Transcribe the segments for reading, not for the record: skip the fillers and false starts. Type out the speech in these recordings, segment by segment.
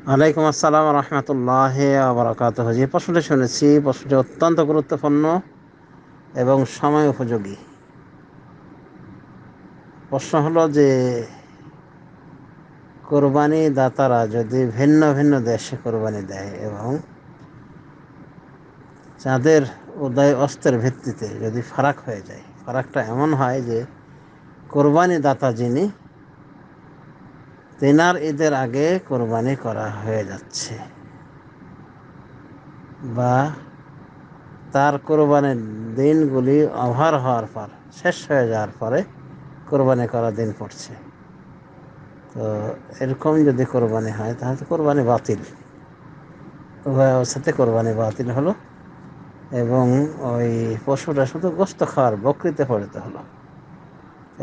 ওয়ালাইকুম আসসালাম রহমতুল্লাহ বারাকাতুহু। যে প্রশ্নটি শুনেছি, প্রশ্নটি অত্যন্ত গুরুত্বপূর্ণ এবং সময় উপযোগী। প্রশ্ন হলো যে কোরবানি দাতারা যদি ভিন্ন ভিন্ন দেশে কোরবানি দেয় এবং যাদের উদয় অস্তের ভিত্তিতে যদি ফারাক হয়ে যায়, ফারাকটা এমন হয় যে কোরবানি দাতা যিনি, তেনার ঈদের আগে কোরবানি করা হয়ে যাচ্ছে বা তার কোরবানির দিনগুলি ওভার হওয়ার পর, শেষ হয়ে যাওয়ার পরে কোরবানি করার দিন পড়ছে। তো এরকম যদি কোরবানি হয় তাহলে কোরবানি বাতিল, উভয় অবস্থাতে কোরবানি বাতিল হলো এবং ওই পশুটা শুধু গোস্ত খাওয়ার বকরিতে পরিণত হলো।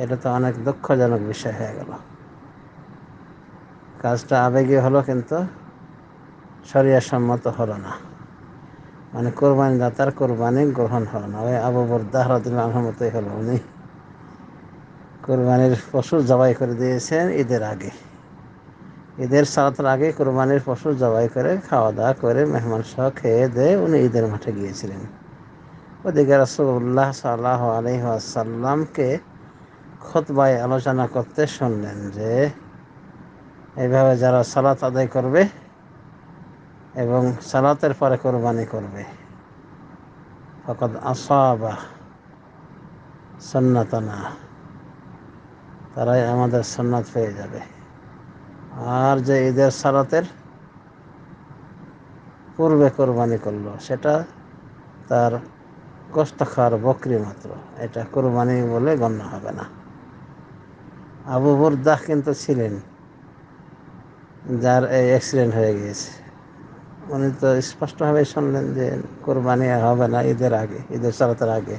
এটা তো অনেক দুঃখজনক বিষয় হয়ে গেল। কাজটা আবেগী হলো কিন্তু শরিয়া সম্মত হলো না, মানে কোরবানি দাতার কোরবানি গ্রহণ হলো না। ওই আবু বরদাহ রাদিয়াল্লাহু আনহুর মতোই হলো, উনি কোরবানির পশু জবাই করে দিয়েছেন ঈদের আগে, ঈদের সালাতের আগে কোরবানির পশু জবাই করে খাওয়া দাওয়া করে মেহমান সহ খেয়ে দিয়ে উনি ঈদের মাঠে গিয়েছিলেন। ওদিকে রাসূলুল্লাহ সাল্লাল্লাহু আলাইহি ওয়াসাল্লামকে খুতবায় আলোচনা করতে শুনলেন যে এইভাবে যারা সালাত আদায় করবে এবং সালাতের পরে কোরবানি করবে, ফাকাদ আসাবা সুন্নাতানা, তারাই আমাদের সুন্নাত পেয়ে যাবে। আর যে ঈদের সালাতের পূর্বে কোরবানি করলো সেটা তার গোশত খাওয়ার বকরি মাত্র, এটা কোরবানি বলে গণ্য হবে না। আবু বুরদাহ কিন্তু ছিলেন যার এই অ্যাক্সিডেন্ট হয়ে গিয়েছে, উনি তো স্পষ্টভাবে শুনলেন যে কোরবানি হবে না ঈদের আগে, ঈদের সালাতের আগে।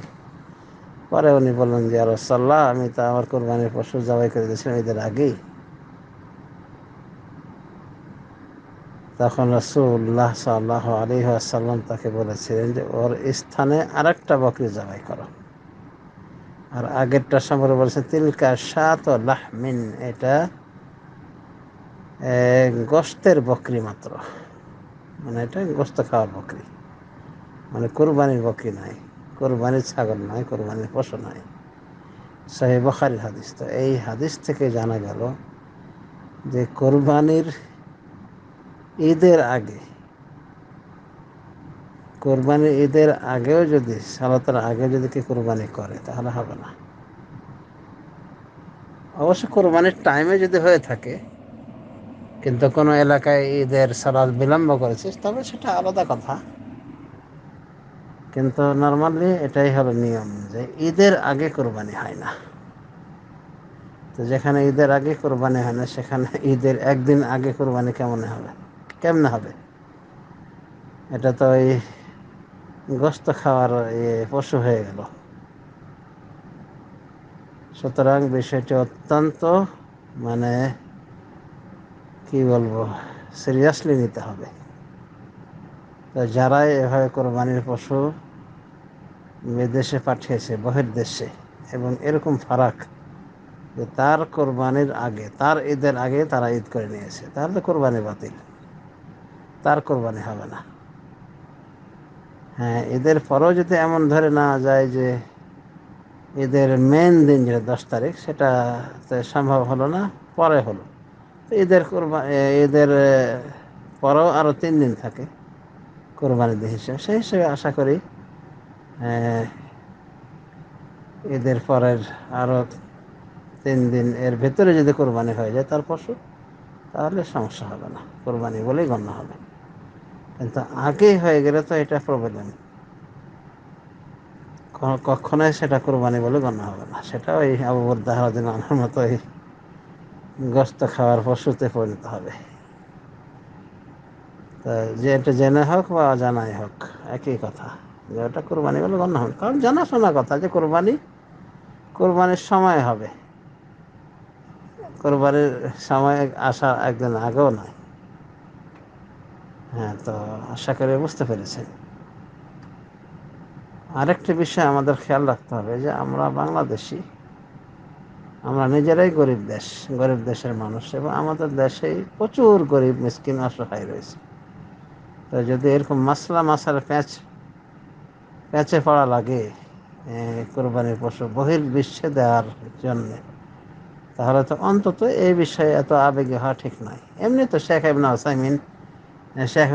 পরে উনি বললেন যে ইয়া রাসূলুল্লাহ, আমি তো আমার কোরবানির পশু জবাই করে দিয়েছিলাম ঈদের আগেই। তখন রাসূলুল্লাহ সাল্লাল্লাহু আলাইহি ওয়াসাল্লাম তাকে বলেছিলেন যে ওর স্থানে আরেকটা বকরি জবাই করো। আর আগেরটা সম্পর্কে বলেছে তিলকা শাত লাহমিন, এটা গোশতের বকরি মাত্র, মানে এটা গোশত খাওয়ার বকরি, মানে কোরবানির বকরি নয়, কোরবানির ছাগল নয়, কোরবানির পশু নয়। সহিহ বুখারীর হাদিস। তো এই হাদিস থেকে জানা গেল যে কোরবানির ঈদের আগে, কোরবানির ঈদের আগেও যদি, সালাতের আগে যদি কেউ কোরবানি করে তাহলে হবে না। অবশ্য কোরবানির টাইমে যদি হয়ে থাকে কিন্তু কোনো এলাকায় ঈদের সালাত বিলম্ব করেছে তবে সেটা আলাদা কথা, কিন্তু নর্মালি এটাই হলো নিয়ম যে ঈদের আগে কোরবানি হয় না। তো যেখানে ঈদের আগে কোরবানি হয় না সেখানে ঈদের একদিন আগে কোরবানি কেমনে হবে? এটা তো ওই গোশত খাওয়ার পশু হয়ে গেল। সুতরাং বিষয়টি অত্যন্ত, মানে কি বলবো, সিরিয়াসলি নিতে হবে। তো যারাই এভাবে কোরবানির পশু বিদেশে পাঠিয়েছে, বহির্দেশে, এবং এরকম ফারাক যে তার কোরবানির আগে, তার ঈদের আগে তারা ঈদ করে নিয়েছে, তাহলে তো কোরবানি বাতিল, তার কোরবানি হবে না। হ্যাঁ, ঈদের পরেও যদি এমন ধরে নেওয়া যায় যে ঈদের মেন দিন যেটা 10 তারিখ, সেটা সম্ভব হলো না, পরে হলো, তো ঈদের পরেও আরও 3 দিন থাকে কোরবানির দিন হিসেবে, সেই হিসেবে আশা করি ঈদের পরের আরও 3 দিন এর ভেতরে যদি কোরবানি হয়ে যায় তার পশু, তাহলে সমস্যা হবে না, কোরবানি বলেই গণ্য হবে। কিন্তু আগে হয়ে গেলে তো এটা প্রবলেম, কখনোই সেটা কোরবানি বলে গণ্য হবে না, সেটা ওই আবু বরদাহ রাদিয়াল্লাহু আনহুর মতো ওই গোশত খাওয়ার পশুতে পরিণত হবে। তা যে এটা জেনে হোক বা অজানাই হোক একই কথা, যে ওটা কোরবানি বলে গণ্য হবে, কারণ জানাশোনা কথা যে কোরবানির সময় হবে, কোরবানির সময় আসা একদিন আগেও নয়। হ্যাঁ, তো আশা করি বুঝতে পেরেছেন। আরেকটি বিষয় আমাদের খেয়াল রাখতে হবে যে আমরা বাংলাদেশি, আমরা নিজেরাই গরিব দেশ, গরিব দেশের মানুষ, এবং আমাদের দেশেই প্রচুর গরিব মিসকিন অসহায় রয়েছে। তো যদি এরকম মাসলা মাসার প্যাঁচে পড়া লাগে কোরবানির পশু বহির্বিশ্বে দেওয়ার জন্য, তাহলে তো অন্তত এই বিষয়ে এত আবেগী হওয়া ঠিক নয়। এমনি তো শেখ ইবনে উসাইমিন, শেখ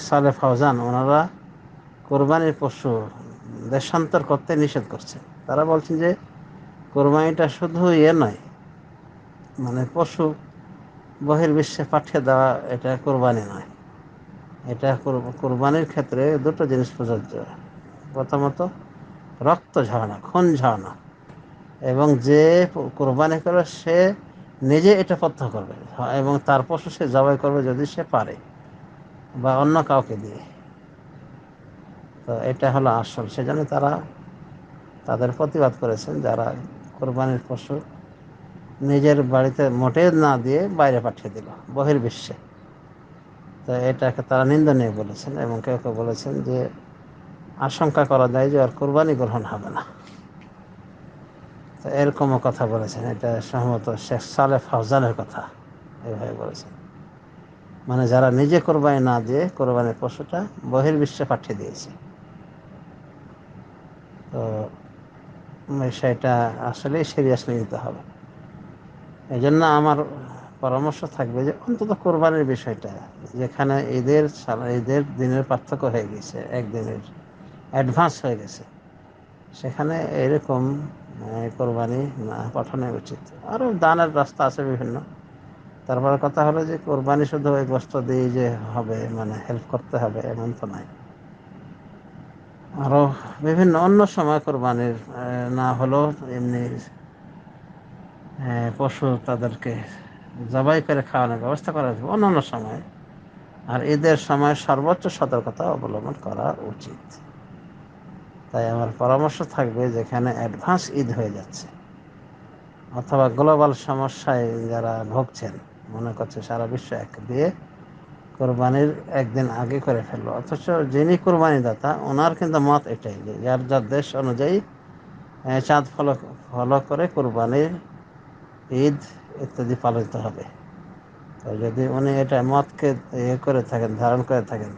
সালেহ ফাউজান, ওনারা কোরবানির পশু দেশান্তর করতে নিষেধ করছে। তারা বলছেন যে কোরবানিটা শুধু নয়, মানে পশু বহির্বিশ্বে পাঠিয়ে দেওয়া এটা কোরবানি নয়। এটা কোরবানির ক্ষেত্রে দুটো জিনিস প্রযোজ্য। প্রথমত রক্ত ঝরানো, খুন ঝরানো, এবং যে কোরবানি করে সে নিজে এটা প্রত্যক্ষ করবে, এবং তার পশু সে জবাই করবে যদি সে পারে, বা অন্য কাউকে দিয়ে। তো এটা হলো আসল। সেজন্য তারা তাদের প্রতিবাদ করেছেন যারা কোরবানির পশু নিজের বাড়িতে মোটে না দিয়ে বাইরে পাঠিয়ে দিল বহির্বিশ্বে। তো এটাকে তারা নিন্দনীয় বলেছেন, এবং কেউ কেউ বলেছেন যে আশঙ্কা করা যায় যে আর কোরবানি গ্রহণ হবে না। তো এরকমও কথা বলেছেন। এটা সম্ভবত শেখ সালেহ ফাউজানের কথা, এইভাবে বলেছেন। মানে যারা নিজে কোরবানি না দিয়ে কোরবানির পশুটা বহির্বিশ্বে পাঠিয়ে দিয়েছে। তো সেটা আসলে সিরিয়াসলি নিতে হবে। এই জন্য আমার পরামর্শ থাকবে যে অন্তত কোরবানির বিষয়টা, যেখানে ঈদের দিনের পার্থক্য হয়ে গেছে, একদিনের অ্যাডভান্স হয়ে গেছে, সেখানে এরকম কোরবানি না পাঠানো উচিত। আরও দানের রাস্তা আছে বিভিন্ন। তারপরে কথা হলো যে কোরবানি শুধু ওই গোস্ত দিয়ে যে হবে, মানে হেল্প করতে হবে এমন তো নাই। আরও বিভিন্ন অন্য সময় কোরবানির না হলেও এমনি পশু তাদেরকে জবাই করে খাওয়ানোর ব্যবস্থা করা যাবে অন্যান্য সময়। আর ঈদের সময় সর্বোচ্চ সতর্কতা অবলম্বন করা উচিত। তাই আমার পরামর্শ থাকবে, যেখানে অ্যাডভান্স ঈদ হয়ে যাচ্ছে, অথবা গ্লোবাল সমস্যায় যারা ভুগছেন, মনে করছে সারা বিশ্ব এক দিয়ে কোরবানির একদিন আগে করে ফেললো, অথচ যিনি কোরবানি দাতা ওনার কিন্তু মত এটাই যে যার যার দেশ অনুযায়ী চাঁদ ফলো করে কোরবানির ঈদ ইত্যাদি পালিত হবে। তো যদি উনি এটা মতকে করে থাকেন, ধারণ করে থাকেন,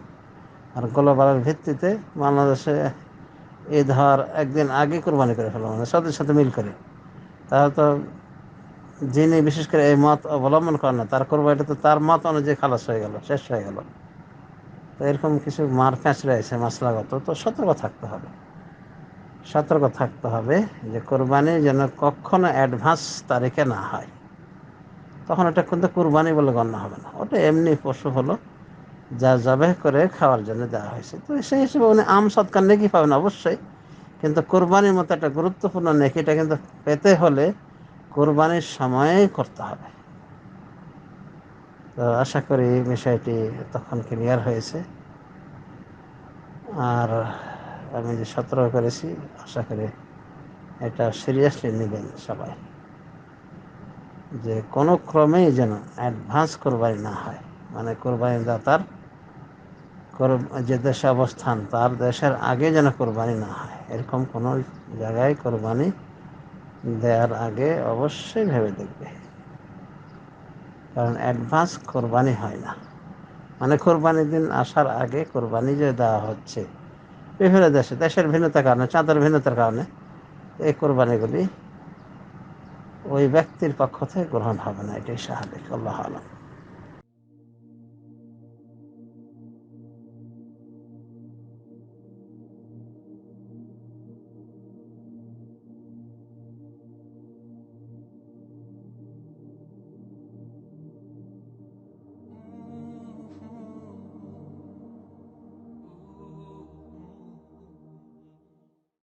আর গ্লোবালের ভিত্তিতে বাংলাদেশে ঈদ হওয়ার একদিন আগে কোরবানি করে ফেলো, মানে সাথে সাথে মিল করে, তাহলে তো যিনি বিশেষ করে এই মত অবলম্বন করেন না, তার কোরবানিটা তো তার মত অনুযায়ী খালাস হয়ে গেল, শেষ হয়ে গেল। তো এরকম কিছু মারপ্যাঁচ রয়েছে মাসলাগত। তো সতর্ক থাকতে হবে যে কোরবানি যেন কখনো অ্যাডভান্স তারিখে না হয়। তখন এটা কিন্তু কোরবানি বলে গণ্য হবে না, ওটা এমনি পশু হলো যা জবাই করে খাওয়ার জন্য দেওয়া হয়েছে। তো সেই হিসেবে উনি সৎকার নেকি পাবেন অবশ্যই, কিন্তু কোরবানির মতো একটা গুরুত্বপূর্ণ নেকিটা কিন্তু পেতে হলে কোরবানির সময়েই করতে হবে। তো আশা করি বিষয়টি তখন ক্লিয়ার হয়েছে। আর আমি যে সতর্ক করেছি, আশা করি এটা সিরিয়াসলি নেবেন সবাই, যে কোনো ক্রমেই যেন অ্যাডভান্স কোরবানি না হয়। মানে কোরবানি দাতার যে দেশে অবস্থান, তার দেশের আগে যেন কোরবানি না হয়। এরকম কোনো জায়গায় কোরবানি দেওয়ার আগে অবশ্যই ভেবে দেখবে, কারণ অ্যাডভান্স কোরবানি হয় না। মানে কোরবানির দিন আসার আগে কোরবানি যে দেওয়া হচ্ছে বিভিন্ন দেশের ভিন্নতার কারণে, চাঁদের ভিন্নতার কারণে, এই কোরবানিগুলি ওই ব্যক্তির পক্ষ থেকে গ্রহণ হবে না, এটাই স্বাভাবিক। আল্লাহ আলম।